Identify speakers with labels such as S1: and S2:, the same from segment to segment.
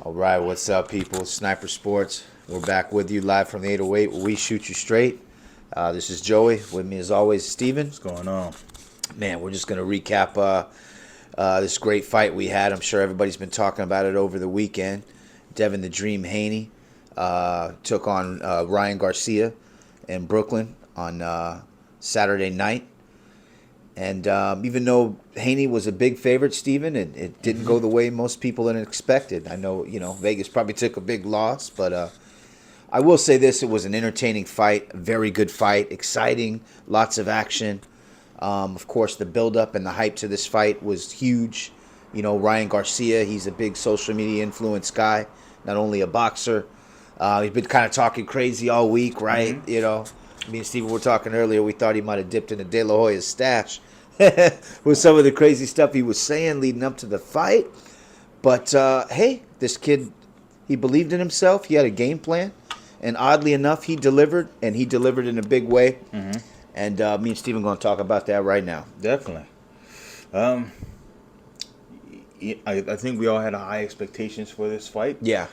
S1: All right, what's up, people? Sniper Sports. We're back with you live from the 808 where we shoot you straight. This is Joey. With me, as always, Steven.
S2: What's going on?
S1: Man, we're just going to recap this great fight we had. I'm sure everybody's been talking about it over the weekend. Devon the Dream Haney took on Ryan Garcia in Brooklyn on Saturday night. And even though Haney was a big favorite, Steven, it didn't go the way most people had expected. I know, Vegas probably took a big loss, but I will say this. It was an entertaining fight, a very good fight, exciting, lots of action. Of course, the build-up and the hype to this fight was huge. Ryan Garcia, he's a big social media influence guy, not only a boxer. He's been kind of talking crazy all week, right? Me and Steven were talking earlier. We thought he might have dipped into De La Hoya's stash with some of the crazy stuff he was saying leading up to the fight. But, hey, this kid, he believed in himself. He had a game plan. And oddly enough, he delivered, and he delivered in a big way. Mm-hmm. And me and Steven are going to talk about that right now.
S2: Definitely. I think we all had high expectations for this fight.
S1: Yeah.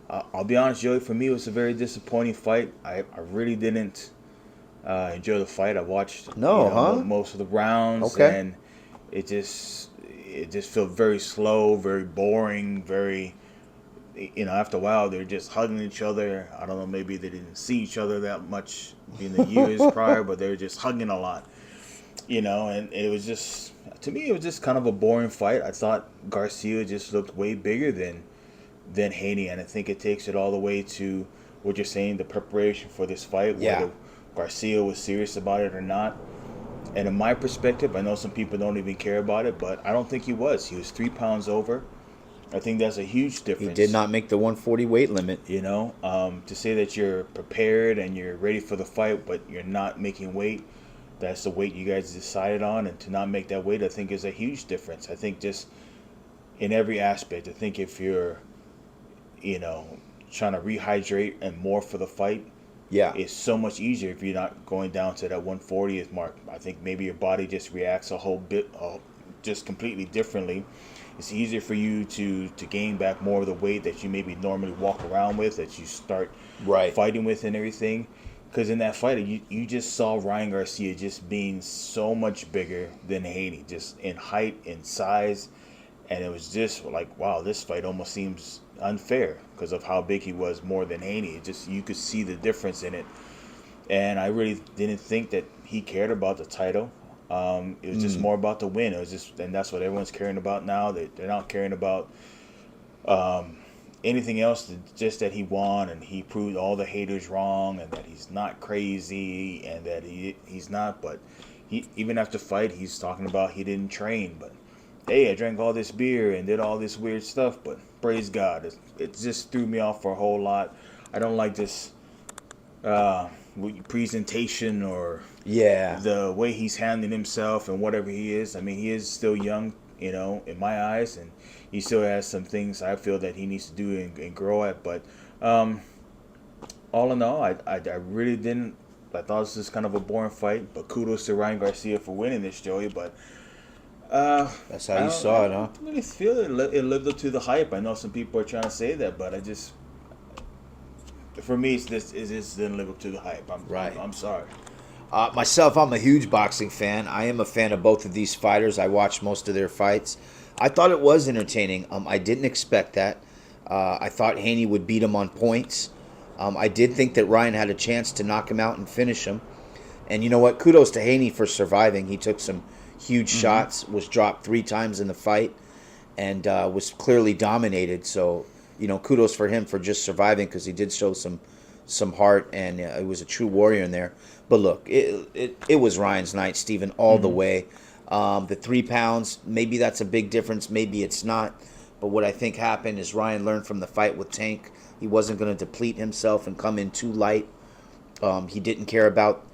S2: I'll be honest, Joey, for me, it was a very disappointing fight. I really didn't enjoy the fight. I watched most of the rounds, and it just felt very slow, very boring, very, after a while they're just hugging each other. I don't know, maybe they didn't see each other that much in the years prior, but they were just hugging a lot, and it was just, to me, it was just kind of a boring fight. I thought Garcia just looked way bigger than Haney, and I think it takes it all the way to what you're saying, the preparation for this fight, whether Garcia was serious about it or not. And in my perspective, I know some people don't even care about it, but I don't think he was. He was 3 pounds over. I think that's a huge difference.
S1: He did not make the 140 weight limit.
S2: To say that you're prepared and you're ready for the fight, but you're not making weight, that's the weight you guys decided on, and to not make that weight, I think, is a huge difference. I think just in every aspect. I think if you're trying to rehydrate and more for the fight, it's so much easier if you're not going down to that 140th mark. I think maybe your body just reacts a whole bit, just completely differently. It's easier for you to gain back more of the weight that you maybe normally walk around with, that you start fighting with and everything. Because in that fight, you just saw Ryan Garcia just being so much bigger than Haney, just in height, in size. And it was just like, wow, this fight almost seems unfair because of how big he was more than Haney. You could see the difference in it. And I really didn't think that he cared about the title. It was just more about the win. It was just, and that's what everyone's caring about now. They're not caring about anything else, just that he won and he proved all the haters wrong and that he's not crazy and that he's not. But even after fight, he's talking about he didn't train, but hey, I drank all this beer and did all this weird stuff, but praise God. It just threw me off for a whole lot. I don't like this presentation or the way he's handling himself and whatever he is. I mean, he is still young, in my eyes, and he still has some things I feel that he needs to do and grow at. But all in all, I really didn't. I thought this was kind of a boring fight, but kudos to Ryan Garcia for winning this, Joey. But
S1: that's how you saw it, huh?
S2: I don't really feel it lived up to the hype. I know some people are trying to say that, but for me, it just didn't live up to the hype. I'm sorry.
S1: Myself, I'm a huge boxing fan. I am a fan of both of these fighters. I watched most of their fights. I thought it was entertaining. I didn't expect that. I thought Haney would beat him on points. I did think that Ryan had a chance to knock him out and finish him. And you know what? Kudos to Haney for surviving. He took some huge shots, was dropped 3 times in the fight, and was clearly dominated. So, kudos for him for just surviving, because he did show some heart, and he was a true warrior in there. But look, it was Ryan's night, Steven, all the way. The 3 pounds, maybe that's a big difference, maybe it's not. But what I think happened is Ryan learned from the fight with Tank. He wasn't going to deplete himself and come in too light. He didn't care about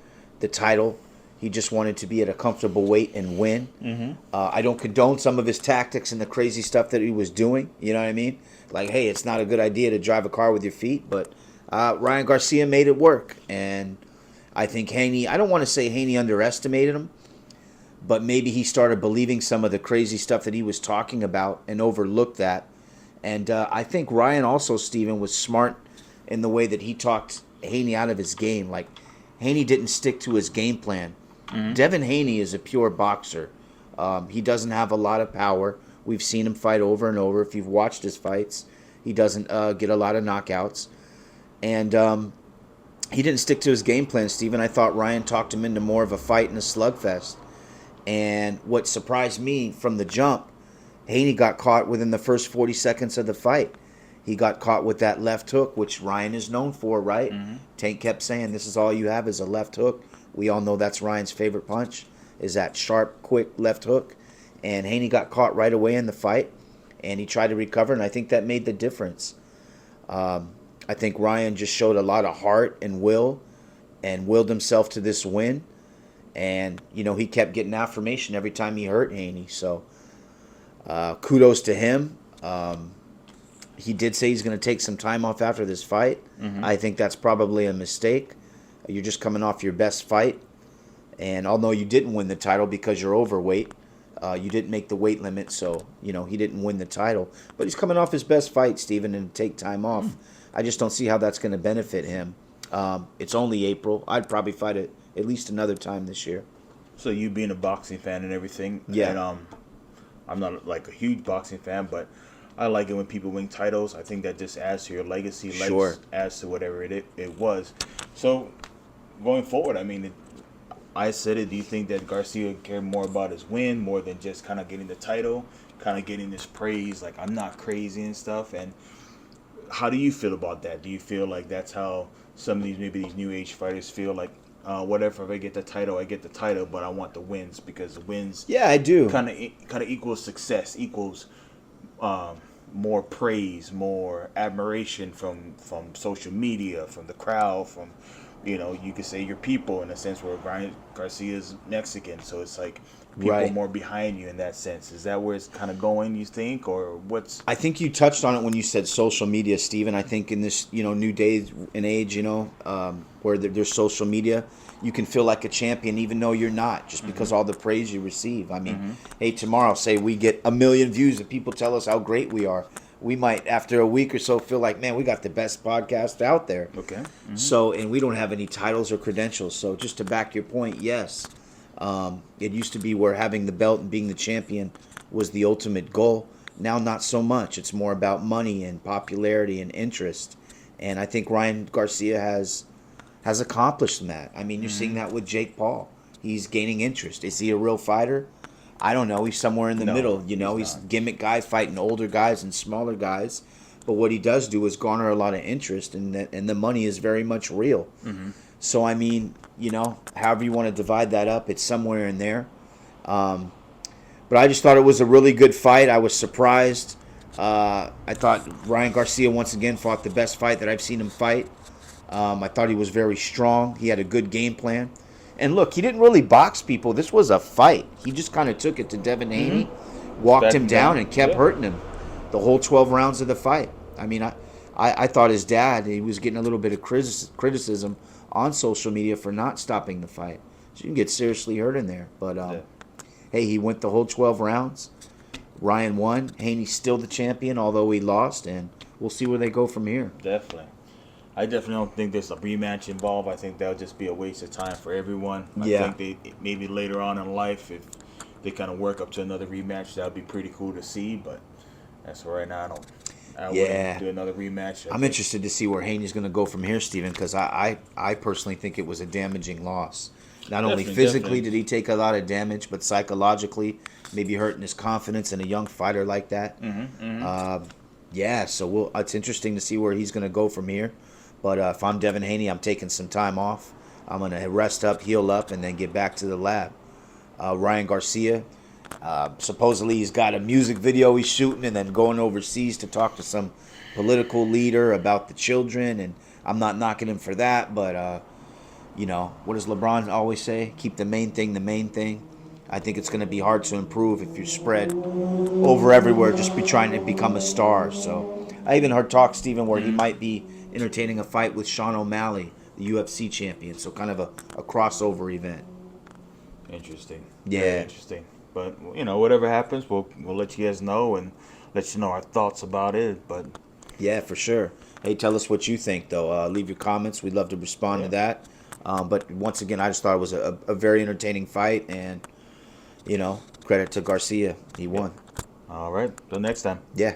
S1: the title. He just wanted to be at a comfortable weight and win. I don't condone some of his tactics and the crazy stuff that he was doing. You know what I mean? Like, hey, it's not a good idea to drive a car with your feet. But Ryan Garcia made it work. And I think Haney, I don't want to say Haney underestimated him, but maybe he started believing some of the crazy stuff that he was talking about and overlooked that. And I think Ryan also, Steven, was smart in the way that he talked Haney out of his game. Like, Haney didn't stick to his game plan. Devon Haney is a pure boxer. He doesn't have a lot of power. We've seen him fight over and over. If you've watched his fights, he doesn't get a lot of knockouts. And he didn't stick to his game plan, Steven. I thought Ryan talked him into more of a fight and a slugfest. And what surprised me from the jump, Haney got caught within the first 40 seconds of the fight. He got caught with that left hook, which Ryan is known for, right? Tank kept saying, this is all you have is a left hook. We all know that's Ryan's favorite punch, is that sharp, quick left hook. And Haney got caught right away in the fight, and he tried to recover, and I think that made the difference. I think Ryan just showed a lot of heart and will and willed himself to this win. And, he kept getting affirmation every time he hurt Haney. So, kudos to him. He did say he's going to take some time off after this fight. I think that's probably a mistake. You're just coming off your best fight. And although you didn't win the title because you're overweight, you didn't make the weight limit, so, he didn't win the title. But he's coming off his best fight, Steven, and take time off. I just don't see how that's going to benefit him. It's only April. I'd probably fight it at least another time this year.
S2: So you being a boxing fan and everything,
S1: yeah.
S2: And I'm not like a huge boxing fan, but I like it when people win titles. I think that just adds to your legacy,
S1: sure.
S2: Adds to whatever it was. So going forward, I mean, I said it. Do you think that Garcia cared more about his win more than just kind of getting the title, kind of getting this praise, like I'm not crazy and stuff? And how do you feel about that? Do you feel like that's how some of these new age fighters feel, like whatever, if I get the title, I get the title, but I want the wins because the wins,
S1: yeah, I do,
S2: kind of equals success, equals more praise, more admiration from social media, from the crowd, from you could say your people, in a sense where Brian Garcia is Mexican, so it's like people
S1: right.
S2: more behind you in that sense. Is that where it's kind of going, you think, or what's?
S1: I think you touched on it when you said social media, Steven. I think in this new day and age, where there's social media, you can feel like a champion even though you're not, just because all the praise you receive. I mean, hey, tomorrow, say we get 1 million views and people tell us how great we are. We might, after a week or so, feel like, man, we got the best podcast out there.
S2: Okay.
S1: So, and we don't have any titles or credentials. So just to back your point, yes. It used to be where having the belt and being the champion was the ultimate goal. Now, not so much. It's more about money and popularity and interest. And I think Ryan Garcia has accomplished that. I mean, you're seeing that with Jake Paul. He's gaining interest. Is he a real fighter? I don't know. He's somewhere in the middle. He's a gimmick guy fighting older guys and smaller guys. But what he does do is garner a lot of interest, and the money is very much real. So, I mean, however you want to divide that up, it's somewhere in there. But I just thought it was a really good fight. I was surprised. I thought Ryan Garcia, once again, fought the best fight that I've seen him fight. I thought he was very strong. He had a good game plan. And look, he didn't really box people. This was a fight. He just kind of took it to Devon Haney, walked him down, and kept hurting him the whole 12 rounds of the fight. I mean, I thought his dad, he was getting a little bit of criticism on social media for not stopping the fight. So you can get seriously hurt in there. But, hey, he went the whole 12 rounds. Ryan won. Haney's still the champion, although he lost, and we'll see where they go from here.
S2: Definitely. I definitely don't think there's a rematch involved. I think that would just be a waste of time for everyone. I think maybe later on in life, if they kind of work up to another rematch, that would be pretty cool to see. But as for right now, I wouldn't do another rematch.
S1: I'm interested to see where Haney's going to go from here, Steven, because I personally think it was a damaging loss. Not only physically did he take a lot of damage, but psychologically, maybe hurting his confidence in a young fighter like that. So it's interesting to see where he's going to go from here. But if I'm Devon Haney, I'm taking some time off. I'm going to rest up, heal up, and then get back to the lab. Ryan Garcia, supposedly he's got a music video he's shooting and then going overseas to talk to some political leader about the children. And I'm not knocking him for that, but, what does LeBron always say? Keep the main thing the main thing. I think it's going to be hard to improve if you're spread over everywhere, just be trying to become a star. So I even heard talk, Steven, where he might be entertaining a fight with Sean O'Malley, the UFC champion. So kind of a crossover event.
S2: Interesting.
S1: Yeah.
S2: Very interesting. But, whatever happens, we'll let you guys know. And let you know our thoughts about it. But
S1: yeah, for sure. Hey, tell us what you think, though. Leave your comments. We'd love to respond to that. But once again, I just thought it was a very entertaining fight, and credit to Garcia. He won.
S2: All right, till next time.
S1: Yeah.